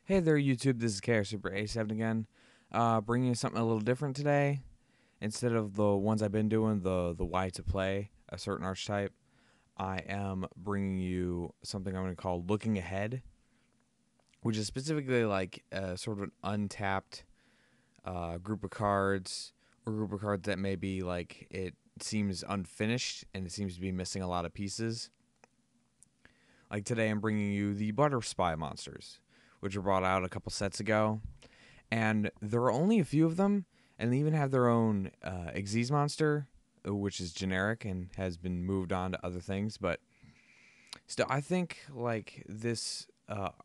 Hey there, YouTube. This is KR Super A7 again. Bringing you something a little different today. Instead of the ones I've been doing, the why to play a certain archetype, I am bringing you something I'm going to call looking ahead, which is specifically like sort of an untapped group of cards, or group of cards that maybe like it seems unfinished and it seems to be missing a lot of pieces. Like today, I'm bringing you the Butterspy monsters, which were brought out a couple sets ago, and there are only a few of them, and they even have their own Xyz monster, which is generic and has been moved on to other things. But still, I think like this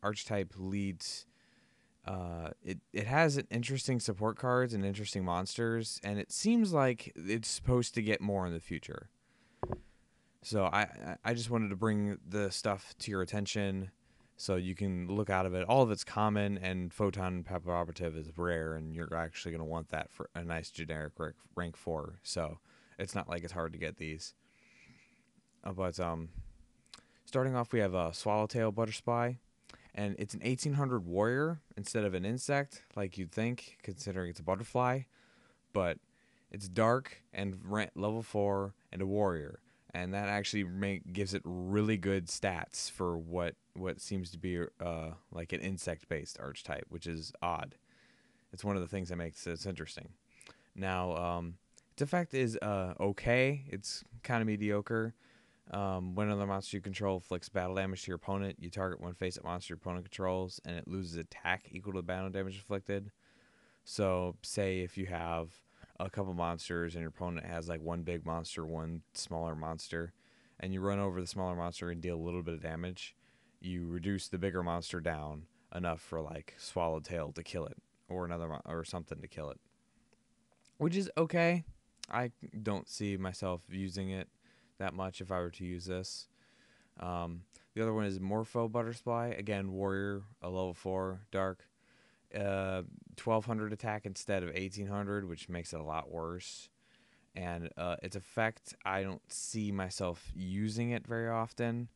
archetype leads. It has an interesting support cards and interesting monsters, and it seems like it's supposed to get more in the future. So I just wanted to bring the stuff to your attention so you can look out of it. All of it's common, and Photon Pepper Operative is rare, and you're actually going to want that for a nice generic rank 4. So it's not like it's hard to get these. But starting off, we have a Swallowtail Butterspy, and it's an 1800 warrior instead of an insect, like you'd think, considering it's a butterfly. But it's dark and level 4 and a warrior, and that actually gives it really good stats for what seems to be like an insect-based archetype, which is odd. It's one of the things that makes it interesting. Now, its effect is okay. It's kind of mediocre. When another monster you control inflicts battle damage to your opponent, you target one face-up monster your opponent controls, and it loses attack equal to the battle damage inflicted. So, say if you have a couple monsters and your opponent has like one big monster, one smaller monster, and you run over the smaller monster and deal a little bit of damage, you reduce the bigger monster down enough for like Swallowtail to kill it, or or something to kill it, which is okay. I don't see myself using it that much if I were to use this. The other one is Morpho Butterspy, again warrior, a level 4 dark. 1200 attack instead of 1800, which makes it a lot worse. And its effect, I don't see myself using it very often.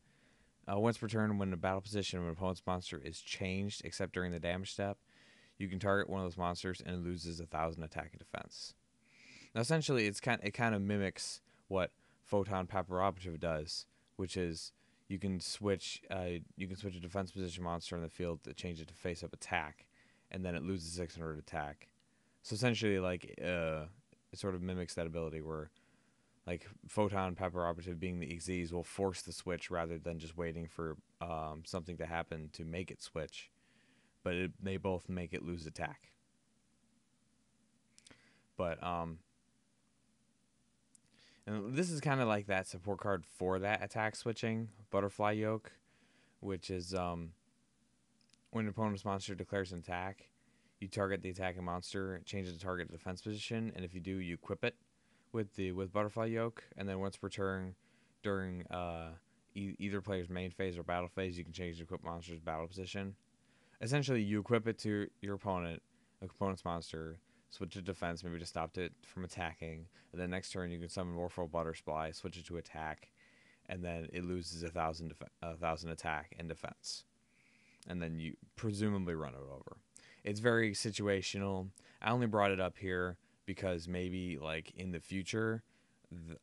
Once per turn, when the battle position of an opponent's monster is changed, except during the damage step, you can target one of those monsters and it loses 1000 attack and defense. Now, essentially, it kind of mimics what Photon Pepper Operative does, which is you can switch a defense position monster in the field to change it to face up attack, and then it loses 600 attack. So essentially, like, it sort of mimics that ability where, like, Photon Pepper Operative being the Xyz will force the switch rather than just waiting for something to happen to make it switch. But they both make it lose attack. But, and this is kind of like that support card for that attack switching, Butterfly Yoke, which is, when an opponent's monster declares an attack, you target the attacking monster, change it to target defense position, and if you do, you equip it with Butterfly Yoke, and then once per turn during either player's main phase or battle phase, you can change the equipped monster's battle position. Essentially, you equip it to your opponent's monster, switch to defense, maybe to stop it from attacking, and then next turn you can summon Morpho Butterspy, switch it to attack, and then it loses 1000 attack and defense. And then you presumably run it over. It's very situational. I only brought it up here because maybe like in the future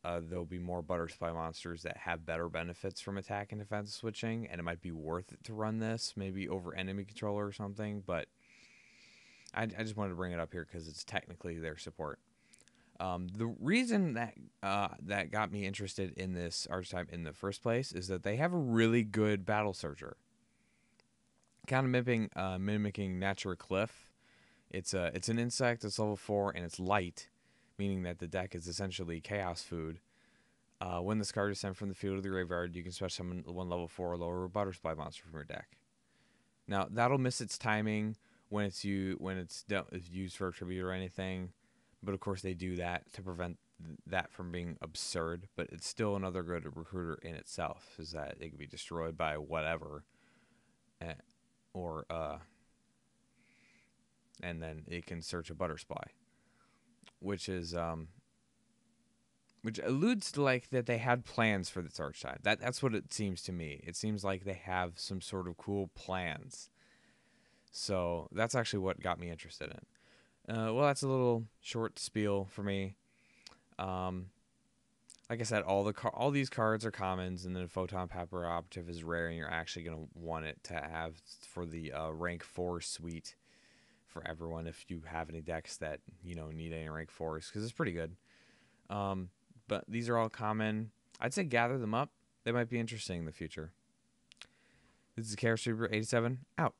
there'll be more Butterspy monsters that have better benefits from attack and defense switching, and it might be worth it to run this maybe over enemy controller or something. But I just wanted to bring it up here because it's technically their support. The reason that got me interested in this archetype in the first place is that they have a really good battle surger, kind of mimicking Natural Cliff. It's an insect. It's level 4 and it's light, meaning that the deck is essentially chaos food. When this card is sent from the field to the graveyard, you can special summon one level 4 or lower Butterspy monster from your deck. Now that'll miss its timing when it's used for a tribute or anything, but of course they do that to prevent that from being absurd. But it's still another good recruiter in itself, is that it can be destroyed by whatever, or and then it can search a Butterspy, which is which alludes to like that they had plans for this archetype. That's what it seems to me. It seems like they have some sort of cool plans So that's actually what got me interested in. Well, that's a little short spiel for me. Um, like I said, all these cards are commons, and then Photon Pepper Operative is rare, and you're actually gonna want it to have for the rank 4 suite for everyone if you have any decks that need any rank 4s, because it's pretty good. But these are all common. I'd say gather them up. They might be interesting in the future. This is Care Super 87 out.